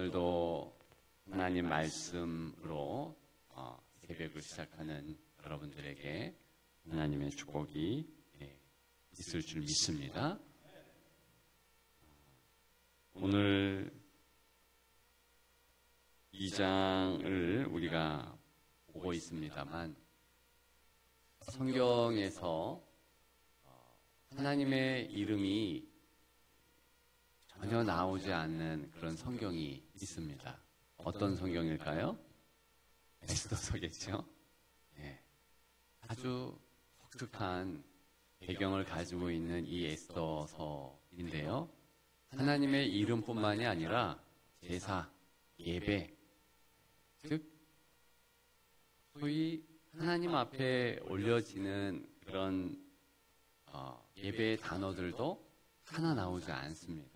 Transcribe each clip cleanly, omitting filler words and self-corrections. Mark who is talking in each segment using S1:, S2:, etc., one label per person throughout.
S1: 오늘도 하나님 말씀으로 새벽을 시작하는 여러분들에게 하나님의 축복이 있을 줄 믿습니다. 오늘 2장을 우리가 보고 있습니다만 성경에서 하나님의 이름이 전혀 나오지 않는 그런 성경이 있습니다. 어떤 성경일까요? 에스더서겠죠. 아주 독특한 배경을 가지고 있는 이 에스더서인데요. 하나님의 이름뿐만이 아니라 제사, 예배, 즉 소위 하나님 앞에 올려지는 그런 예배의 단어들도 하나 나오지 않습니다.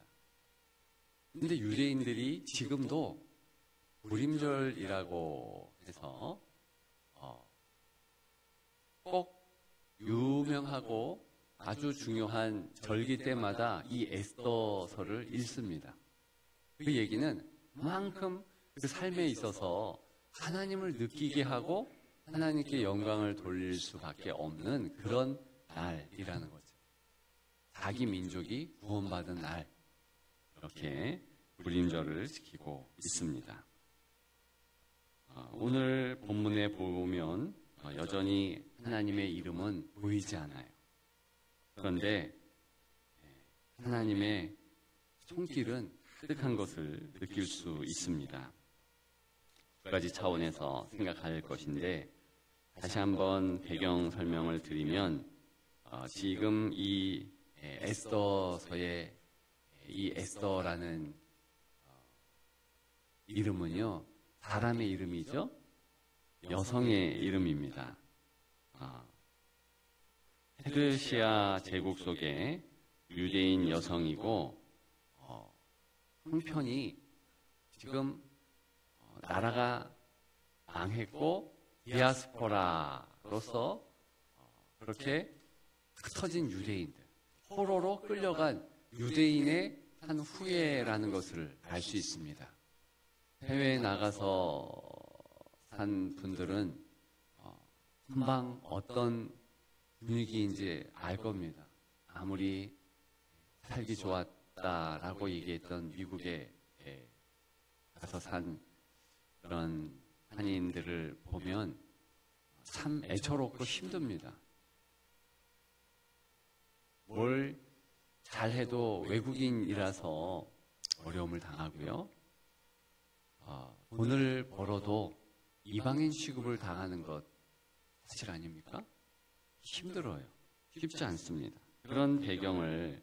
S1: 근데 유대인들이 지금도 부림절이라고 해서 꼭 유명하고 아주 중요한 절기 때마다 이 에스더서를 읽습니다. 그 얘기는 그만큼 그 삶에 있어서 하나님을 느끼게 하고 하나님께 영광을 돌릴 수밖에 없는 그런 날이라는 거죠. 자기 민족이 구원받은 날, 이렇게 부림절을 지키고 있습니다. 오늘 본문에 보면 여전히 하나님의 이름은 보이지 않아요. 그런데 하나님의 손길은 가득한 것을 느낄 수 있습니다. 두 가지 차원에서 생각할 것인데, 다시 한번 배경 설명을 드리면 지금 이 에스더서의 이 에스더라는 이름은요, 사람의 이름이죠. 여성의 이름입니다. 페르시아 제국 속의 유대인 여성이고, 형편이 지금 나라가 망했고 디아스포라로서 그렇게 흩어진 유대인들, 포로로 끌려간 유대인의 한 후예라는 것을 알 수 있습니다. 해외에 나가서 산 분들은 금방 어떤 분위기인지 알 겁니다. 아무리 살기 좋았다라고 얘기했던 미국에 가서 산 그런 한인들을 보면 참 애처롭고 힘듭니다. 뭘 잘해도 외국인이라서 어려움을 당하고요. 돈을 벌어도 이방인 취급을 당하는 것 사실 아닙니까? 힘들어요. 쉽지 않습니다. 그런 배경을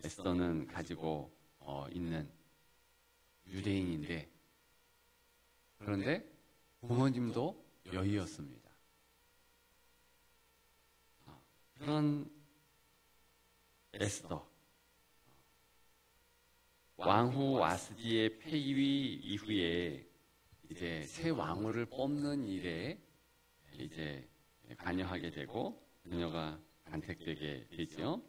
S1: 에스더는 가지고 있는 유대인인데, 그런데 부모님도 여의였습니다. 그런 에스더, 왕후 와스디의 폐위 이후에 이제 새 왕후를 뽑는 일에 이제 관여하게 되고 그녀가 간택되게 되죠.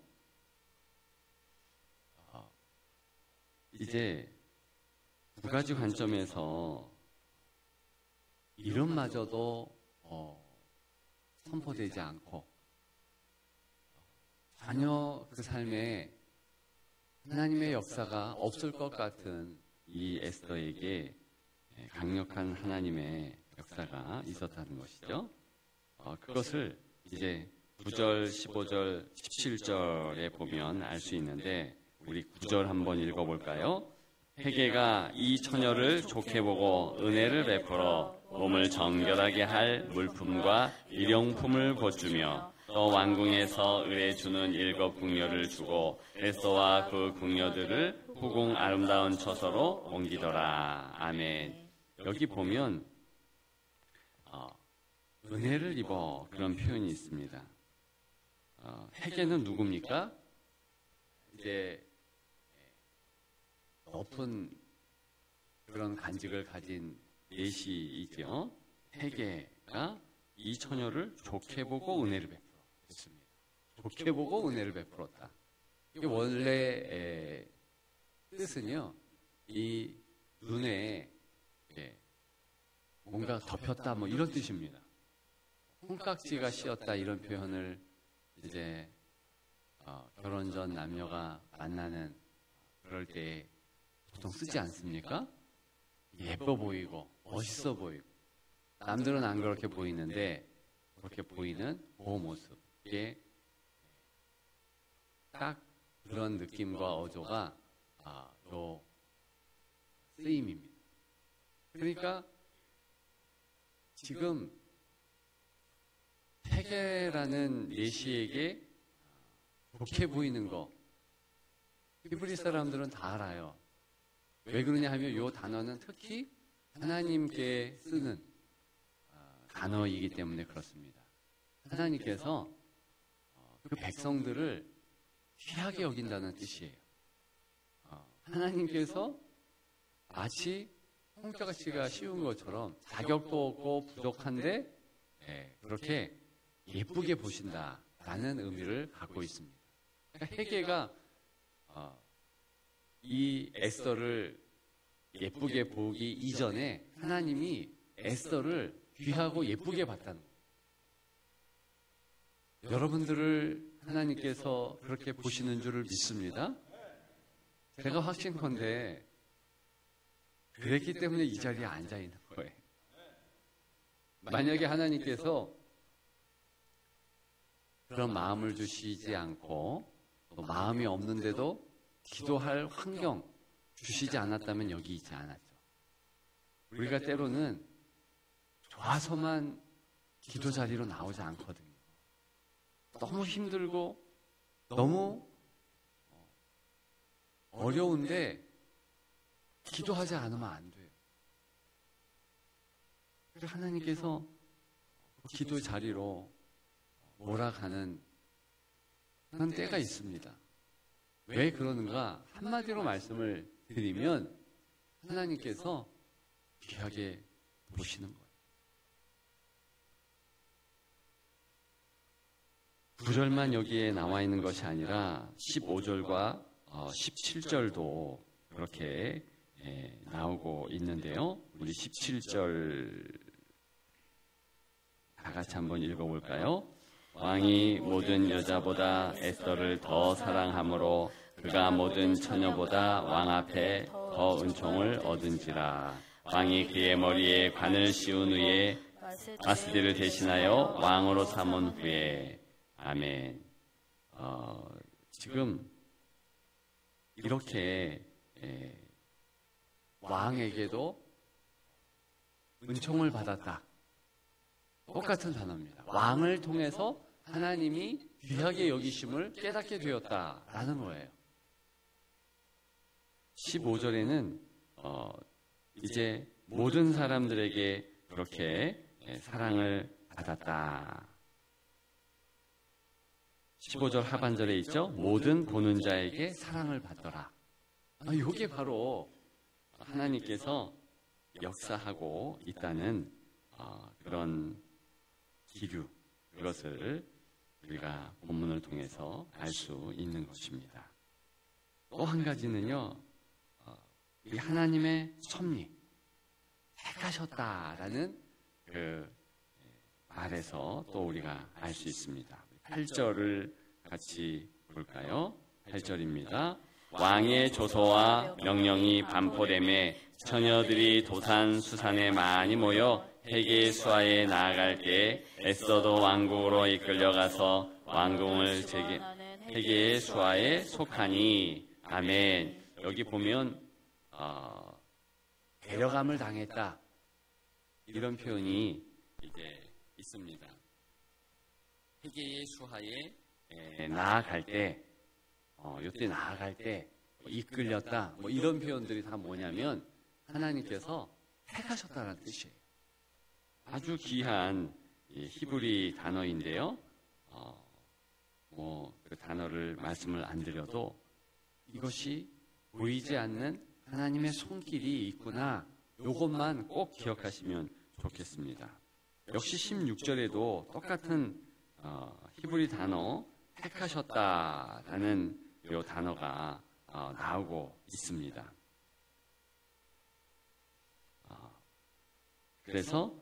S1: 이제 두 가지 관점에서 이름마저도 선포되지 않고 전혀 그 삶에 하나님의 역사가 없을 것 같은 이 에스더에게 강력한 하나님의 역사가 있었다는 것이죠. 그것을 이제 9절, 15절, 17절에 보면 알 수 있는데, 우리 9절 한번 읽어볼까요? 회개가 이 처녀를 좋게 보고 은혜를 베풀어 몸을 정결하게 할 물품과 일용품을 보주며 또 왕궁에서 을에 주는 7 궁녀를 주고 에스더와 그 궁녀들을 후궁 아름다운 처소로 옮기더라. 아멘. 여기 보면 은혜를 입어, 그런 표현이 있습니다. 회개는 누굽니까? 이제 높은 그런 간직을 가진 예시이죠. 회개가 이 처녀를 좋게 보고 은혜를 베풀었습니다. 좋게 보고 은혜를 베풀었다. 이게 원래 뜻은요, 이 눈에 덮였다 뭐 이런 뜻입니다. 콩깍지가 씌었다 이런 표현을 이제 결혼 전 남녀가 만나는 그럴 때 보통 쓰지 않습니까? 예뻐 보이고 멋있어 보이고 남들은 안 그렇게 보이는데 그렇게 보이는 그 모습, 이게 딱 그런 느낌과 어조가 요 쓰임입니다. 그러니까 지금 회개라는 예시에게 좋게 보이는 거 히브리 사람들은 다 알아요. 왜 그러냐 하면 이 단어는 특히 하나님께 쓰는 단어이기 때문에 그렇습니다. 하나님께서 그 백성들을 귀하게 여긴다는 뜻이에요. 하나님께서 마치 콩깍지가 씌운 것처럼 자격도 없고 부족한데 그렇게 예쁘게 보신다라는 의미를 갖고 있습니다. 그러니까 회개가 이 에스더를 예쁘게 보기 이전에 하나님이 에스더를 귀하고 예쁘게 봤다는 거예요. 여러분들을 하나님께서 그렇게 보시는 줄을 믿습니다. 제가 확신컨대 그랬기 때문에 이 자리에 앉아 있는 거예요. 만약에 하나님께서 그런 마음을 주시지 않고 또 마음이 없는데도 기도할 환경 주시지 않았다면 여기 있지 않았죠. 우리가 때로는 좋아서만 기도 자리로 나오지 않거든요. 너무 힘들고 너무 어려운데 기도하지 않으면 안 돼요. 그래서 하나님께서 기도 자리로 몰아가는 그런 때가 있습니다. 왜 그러는가? 한마디로 말씀을 드리면 하나님께서 귀하게 보시는 거예요. 9절만 여기에 나와 있는 것이 아니라 15절과 17절도 그렇게 나오고 있는데요. 우리 17절 다 같이 한번 읽어볼까요? 왕이 모든 여자보다 에스더를 더 사랑하므로 그가 모든 처녀보다 왕 앞에 더 은총을 얻은지라. 왕이 그의 머리에 관을 씌운 후에 바스디를 대신하여 왕으로 삼은 후에. 아멘. 지금 이렇게 왕에게도 은총을 받았다. 똑같은 단어입니다. 왕을 통해서 하나님이 귀하게 여기심을 깨닫게 되었다라는 거예요. 15절에는 이제 모든 사람들에게 그렇게 사랑을 받았다. 15절 하반절에 있죠. 모든 보는 자에게 사랑을 받더라. 이게 바로 하나님께서 역사하고 있다는 그런 기류, 그것을 우리가 본문을 통해서 알 수 있는 것입니다. 또 한 가지는요, 이 하나님의 섭리, 택하셨다라는 그 말에서 또 우리가 알 수 있습니다. 8절을 같이 볼까요? 8절입니다. 왕의 조서와 명령이 반포됨에 처녀들이 도산 수산에 많이 모여 회개의 수하에 나아갈 때 에스더도 왕궁으로 이끌려가서 왕궁을 회개의 수하에 속하니. 아멘. 여기 보면 데려감을 당했다, 이런 표현이 이제 있습니다. 회개의 수하에 나아갈 때, 이때 나아갈 때 이끌렸다, 뭐 이런 표현들이 다 뭐냐면 하나님께서 택하셨다는 뜻이에요. 아주 귀한 히브리 단어인데요. 그 단어를 말씀을 안 드려도 이것이 보이지 않는 하나님의 손길이 있구나, 이것만 꼭 기억하시면 좋겠습니다. 역시 16절에도 똑같은 히브리 단어 택하셨다라는 이 단어가 나오고 있습니다. 그래서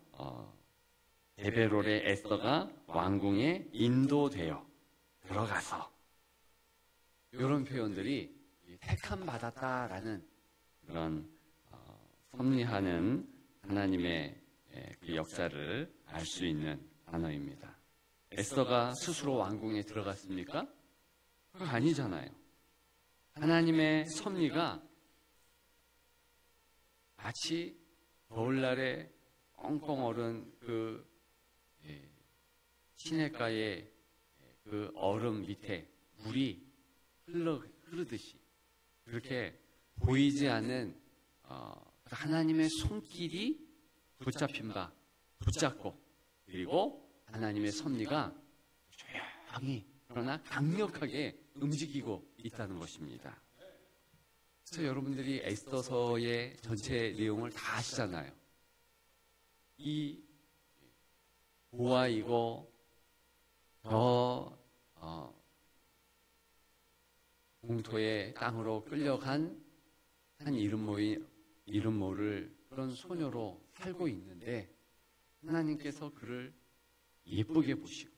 S1: 데베롤의 에스더가 왕궁에 인도되어 들어가서 이런 표현들이 택함 받았다라는 그런 섭리하는 하나님의 그 역사를 알 수 있는 단어입니다. 에스더가 스스로 왕궁에 들어갔습니까? 그거 아니잖아요. 하나님의 섭리가 마치 겨울날에 꽁꽁 얼은 그 시냇가의 그 얼음 밑에 물이 흐르듯이 그렇게 보이지 않는 하나님의 손길이 붙잡고 그리고 하나님의 섭리가 조용히 그러나 강력하게 움직이고 있다는 것입니다. 그래서 여러분들이 에스더서의 전체 내용을 다 아시잖아요. 이 고아이고 공토의 땅으로 끌려간 한 이름 모를 그런 소녀로 살고 있는데 하나님께서 그를 예쁘게 보시고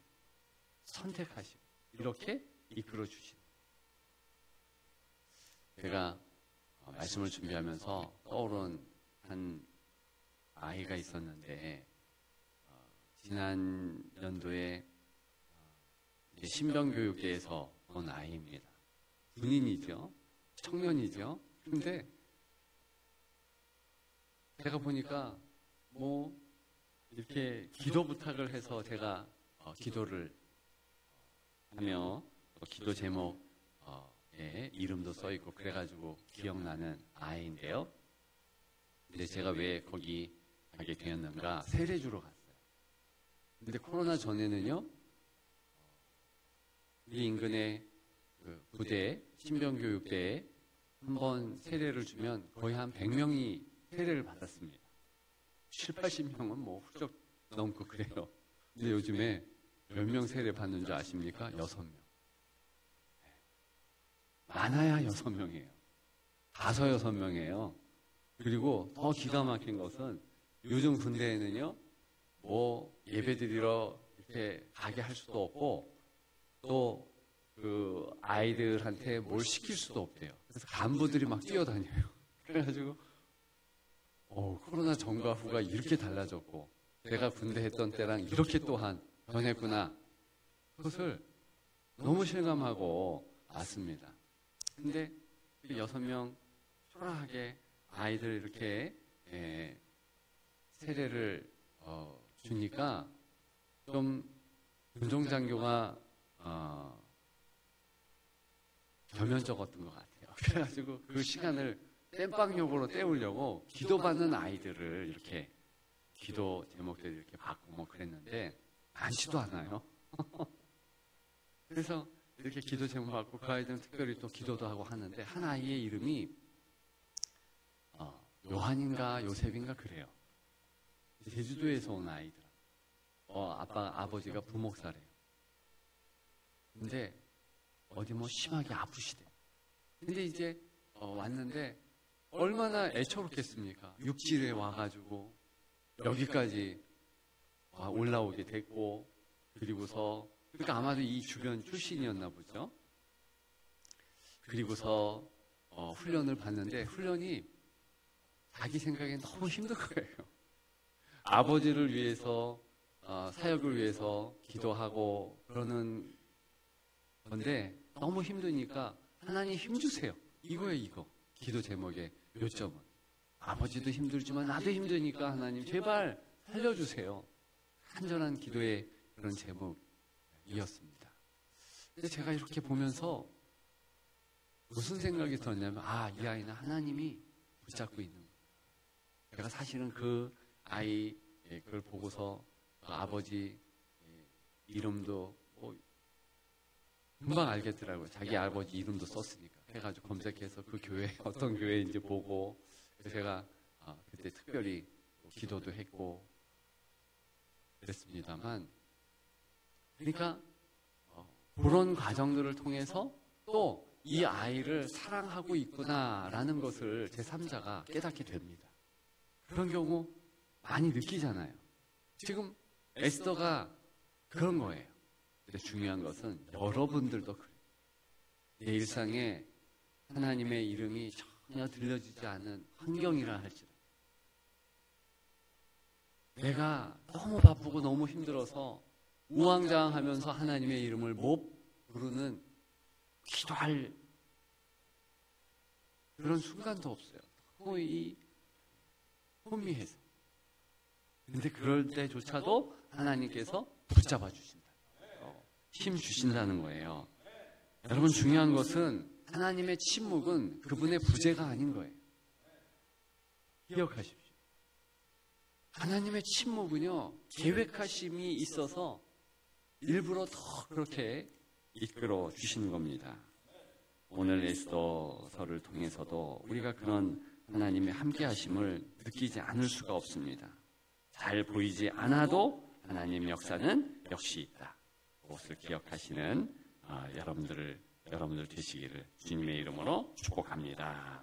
S1: 선택하시고 이렇게 이끌어 주신. 제가 말씀을 준비하면서 떠오른 한 아이가 있었는데 지난 연도에 신병교육대에서 온 아이입니다. 군인이죠. 청년이죠. 근데 제가 보니까 이렇게 기도 부탁을 해서 제가 기도를 하며 기도 제목에 이름도 써 있고 그래가지고 기억나는 아이인데요. 근데 제가 왜 거기 가게 되었는가? 세례 주러 갔어요. 근데 코로나 전에는요, 우리 인근의 그 부대 신병교육대에 한번 세례를 주면 거의 한 100명이 세례를 받았습니다. 7, 80명은 훌쩍 넘고 그래요. 근데 요즘에 몇 명 세례 받는 줄 아십니까? 6명. 많아야 6명이에요. 5, 6명이에요. 그리고 더 기가 막힌 것은 요즘 군대에는요, 예배드리러 이렇게 가게 할 수도 없고, 또 그 아이들한테 뭘 시킬 수도 없대요. 그래서 간부들이 막 뛰어다녀요. 그래가지고, 코로나 전과 후가 이렇게 달라졌고, 내가 군대 했던 때랑 이렇게 또한 변했구나. 그것을 너무 실감하고 왔습니다. 근데 그 6명 초라하게 아이들 이렇게 세례를 주니까 좀 군종장교가 겸연쩍었던 것 같아요. 그래가지고 그 시간을 땜빵용으로 때우려고 기도받는 아이들을 이렇게 기도 제목들 이렇게 받고 그랬는데 많지도 않아요. 그래서 이렇게 기도 제목 받고 그 아이들은 특별히 또 기도도 하고 하는데 한 아이의 이름이 요한인가 요셉인가 그래요. 제주도에서 온 아이들. 아버지가 부목사래요. 근데 어디 심하게 아프시대. 근데 이제 왔는데 얼마나 애처롭겠습니까? 육지에 와가지고 여기까지 올라오게 됐고 그리고서 그러니까 아마도 이 주변 출신이었나 보죠. 그리고서 훈련을 받는데 훈련이 자기 생각엔 너무 힘든 거예요. 아버지를 위해서 사역을 위해서 기도하고 그러는 건데 너무 힘드니까 하나님 힘주세요. 이거예요, 이거. 기도 제목의 요점은. 아버지도 힘들지만 나도 힘드니까 하나님 제발 살려주세요. 간절한 기도의 그런 제목이었습니다. 근데 제가 이렇게 보면서 무슨 생각이 들었냐면 이 아이는 하나님이 붙잡고 있는 거예요. 제가 사실은 그 아이 그걸 보고서 그 아버지 이름도 금방 알겠더라고요. 자기 아버지 이름도 썼으니까. 해가지고 검색해서 그 교회 어떤 교회인지 보고 그래서 제가 그때 특별히 기도도 했고 그랬습니다만 그러니까 그런 과정들을 통해서 또 이 아이를 사랑하고 있구나라는 것을 제3자가 깨닫게 됩니다. 그런 경우 많이 느끼잖아요. 지금 에스더가 그런 거예요. 근데 중요한 것은 여러분들도 그래요. 내 일상에 하나님의 이름이 전혀 들려지지 않은 환경이라 할지라도 내가 너무 바쁘고 너무 힘들어서 우왕좌왕하면서 하나님의 이름을 못 부르는 기도할 그런 순간도 없어요. 거의 혼미해서. 근데 그럴 때조차도 하나님께서 붙잡아 주신다. 힘 주신다는 거예요. 여러분 중요한 것은 하나님의 침묵은 그분의 부재가 아닌 거예요. 기억하십시오. 하나님의 침묵은요, 계획하심이 있어서 일부러 더 그렇게 이끌어 주시는 겁니다. 오늘 에스더서를 통해서도 우리가 그런 하나님의 함께하심을 느끼지 않을 수가 없습니다. 잘 보이지 않아도 하나님의 역사는 역시 있다. 그것을 기억하시는 여러분들 되시기를 주님의 이름으로 축복합니다.